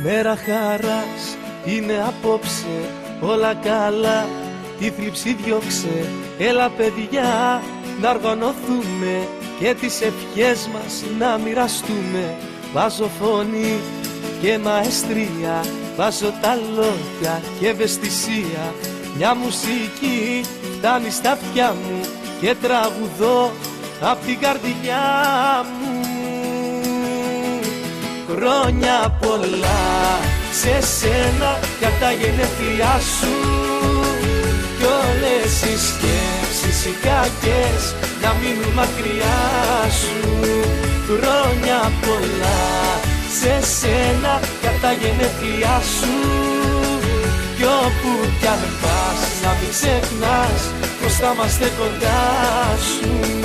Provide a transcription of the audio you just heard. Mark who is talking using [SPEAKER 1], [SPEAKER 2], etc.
[SPEAKER 1] Μέρα χαράς είναι απόψε, όλα καλά, τη θλίψη διώξε. Έλα παιδιά να οργανωθούμε και τις ευχές μας να μοιραστούμε. Βάζω φωνή και μαεστρία, βάζω τα λόγια και ευαισθησία. Μια μουσική φτάνει στα αυτιά μου και τραγουδώ απ' την καρδιά μου. Χρόνια πολλά σε σένα για τα γενέθλιά σου, κι όλες οι σκέψεις οι κακές να μείνουν μακριά σου. Χρόνια πολλά σε σένα για τα γενέθλιά σου, κι όπου κι αν πας να μην ξεχνάς πως θα είμαστε κοντά σου.